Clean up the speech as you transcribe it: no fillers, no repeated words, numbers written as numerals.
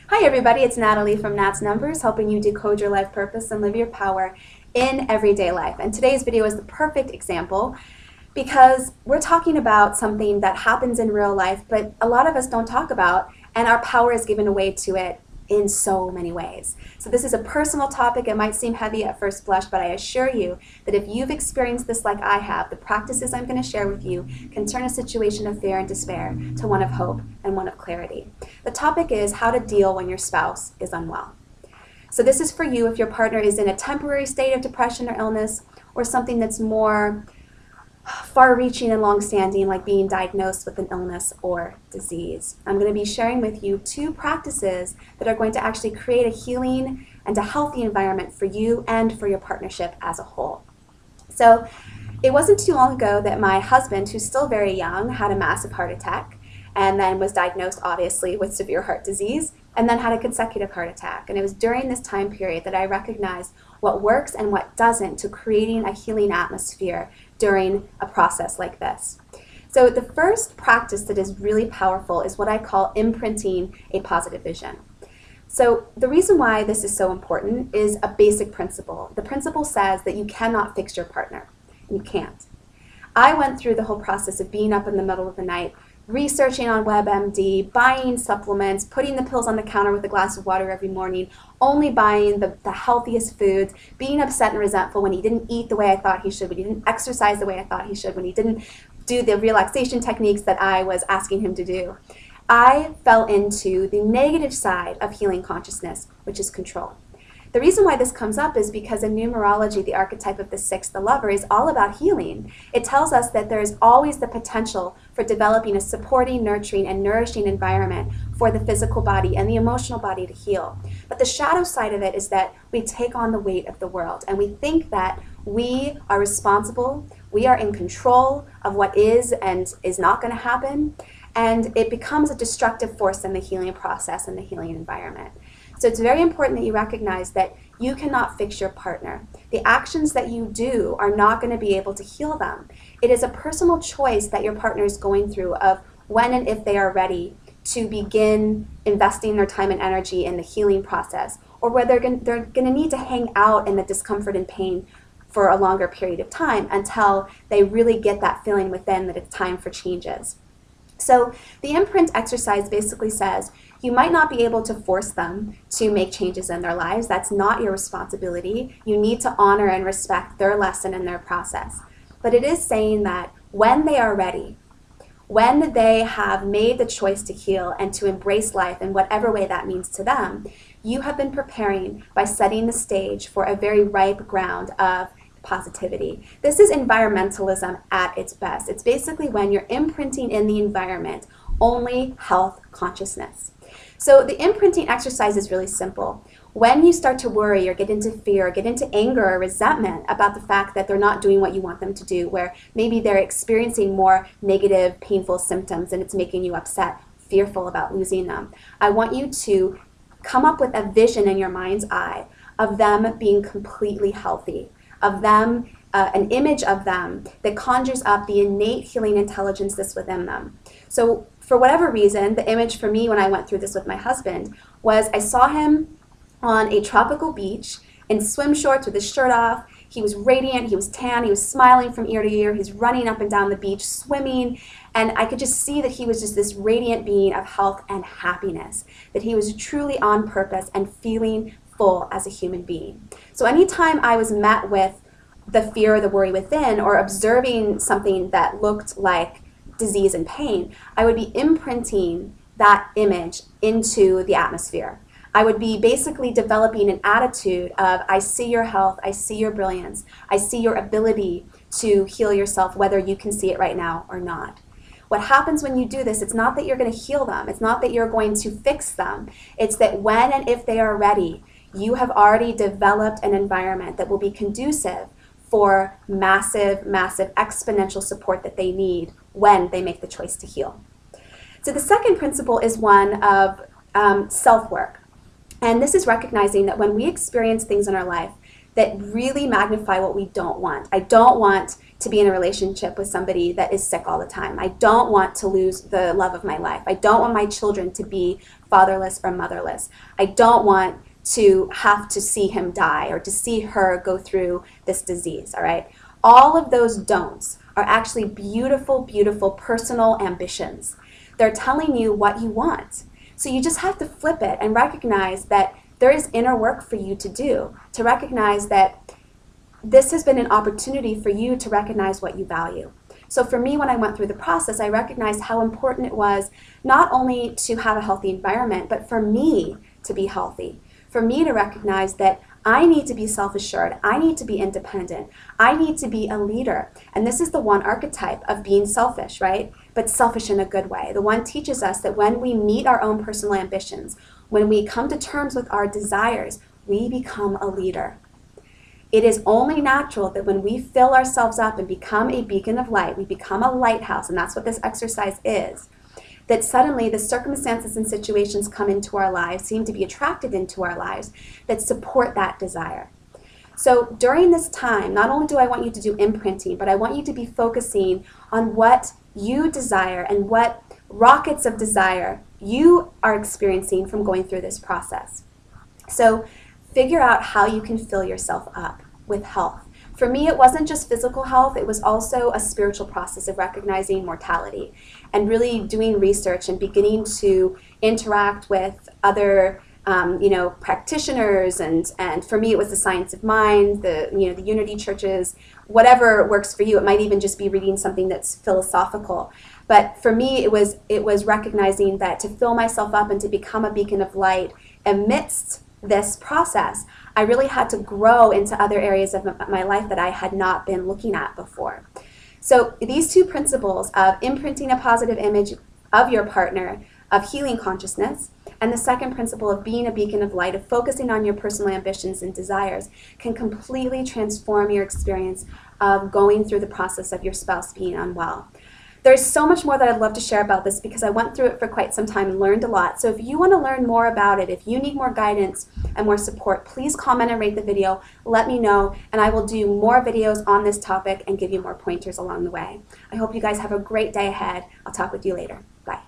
Hi everybody, it's Natalie from Nat's Numbers, helping you decode your life purpose and live your power in everyday life. And today's video is the perfect example because we're talking about something that happens in real life, but a lot of us don't talk about, and our power is given away to it in so many ways. So this is a personal topic. It might seem heavy at first blush, but I assure you that if you've experienced this like I have, the practices I'm going to share with you can turn a situation of fear and despair to one of hope and one of clarity. The topic is how to deal when your spouse is unwell. So this is for you if your partner is in a temporary state of depression or illness, or something that's more far-reaching and long-standing, like being diagnosed with an illness or disease. I'm going to be sharing with you 2 practices that are going to actually create a healing and a healthy environment for you and for your partnership as a whole. So it wasn't too long ago that my husband, who's still very young, had a massive heart attack and then was diagnosed, obviously, with severe heart disease, and then had a consecutive heart attack. And it was during this time period that I recognized what works and what doesn't to creating a healing atmosphere during a process like this. So the first practice that is really powerful is what I call imprinting a positive vision. So the reason why this is so important is a basic principle. The principle says that you cannot fix your partner. You can't. I went through the whole process of being up in the middle of the night, researching on WebMD, buying supplements, putting the pills on the counter with a glass of water every morning, only buying the healthiest foods, being upset and resentful when he didn't eat the way I thought he should, when he didn't exercise the way I thought he should, when he didn't do the relaxation techniques that I was asking him to do. I fell into the negative side of healing consciousness, which is control. The reason why this comes up is because in numerology, the archetype of the 6, the lover, is all about healing. It tells us that there is always the potential for developing a supporting, nurturing, and nourishing environment for the physical body and the emotional body to heal. But the shadow side of it is that we take on the weight of the world, and we think that we are responsible, we are in control of what is and is not going to happen, and it becomes a destructive force in the healing process and the healing environment. So it's very important that you recognize that you cannot fix your partner. The actions that you do are not going to be able to heal them. It is a personal choice that your partner is going through of when and if they are ready to begin investing their time and energy in the healing process, or whether they're going to need to hang out in the discomfort and pain for a longer period of time until they really get that feeling within that it's time for changes. So the imprint exercise basically says you might not be able to force them to make changes in their lives. That's not your responsibility. You need to honor and respect their lesson and their process. But it is saying that when they are ready, when they have made the choice to heal and to embrace life in whatever way that means to them, you have been preparing by setting the stage for a very ripe ground of positivity. This is environmentalism at its best. It's basically when you're imprinting in the environment only health consciousness. So the imprinting exercise is really simple. When you start to worry or get into fear, or get into anger or resentment about the fact that they're not doing what you want them to do, where maybe they're experiencing more negative, painful symptoms and it's making you upset, fearful about losing them, I want you to come up with a vision in your mind's eye of them being completely healthy, of them, an image of them that conjures up the innate healing intelligence that's within them. So for whatever reason, the image for me when I went through this with my husband was I saw him on a tropical beach in swim shorts with his shirt off. He was radiant, he was tan, he was smiling from ear to ear, he's running up and down the beach, swimming, and I could just see that he was just this radiant being of health and happiness, that he was truly on purpose and feeling full as a human being. So anytime I was met with the fear or the worry within, or observing something that looked like disease and pain, I would be imprinting that image into the atmosphere. I would be basically developing an attitude of, I see your health, I see your brilliance, I see your ability to heal yourself, whether you can see it right now or not. What happens when you do this, it's not that you're going to heal them, it's not that you're going to fix them, it's that when and if they are ready, you have already developed an environment that will be conducive for massive, massive exponential support that they need when they make the choice to heal. So the second principle is one of self-work. And this is recognizing that when we experience things in our life that really magnify what we don't want. I don't want to be in a relationship with somebody that is sick all the time. I don't want to lose the love of my life. I don't want my children to be fatherless or motherless. I don't want to have to see him die or to see her go through this disease, all right? All of those don'ts are actually beautiful, beautiful personal ambitions. They're telling you what you want. So you just have to flip it and recognize that there is inner work for you to do, to recognize that this has been an opportunity for you to recognize what you value. So for me, when I went through the process, I recognized how important it was not only to have a healthy environment, but for me to be healthy, for me to recognize that I need to be self-assured, I need to be independent, I need to be a leader. And this is the one archetype of being selfish, right? But selfish in a good way. The one teaches us that when we meet our own personal ambitions, when we come to terms with our desires, we become a leader. It is only natural that when we fill ourselves up and become a beacon of light, we become a lighthouse, and that's what this exercise is, that suddenly the circumstances and situations come into our lives, seem to be attracted into our lives, that support that desire. So during this time, not only do I want you to do imprinting, but I want you to be focusing on what you desire and what rockets of desire you are experiencing from going through this process. So figure out how you can fill yourself up with health. For me, it wasn't just physical health, it was also a spiritual process of recognizing mortality and really doing research and beginning to interact with other practitioners, and for me it was the science of mind, the unity churches, whatever works for you. It might even just be reading something that's philosophical. But for me, it was recognizing that to fill myself up and to become a beacon of light amidst this process, I really had to grow into other areas of my life that I had not been looking at before. So these two principles of imprinting a positive image of your partner, of healing consciousness, and the second principle of being a beacon of light, of focusing on your personal ambitions and desires, can completely transform your experience of going through the process of your spouse being unwell. There's so much more that I'd love to share about this because I went through it for quite some time and learned a lot. So if you want to learn more about it, if you need more guidance and more support, please comment and rate the video. Let me know, and I will do more videos on this topic and give you more pointers along the way. I hope you guys have a great day ahead. I'll talk with you later. Bye.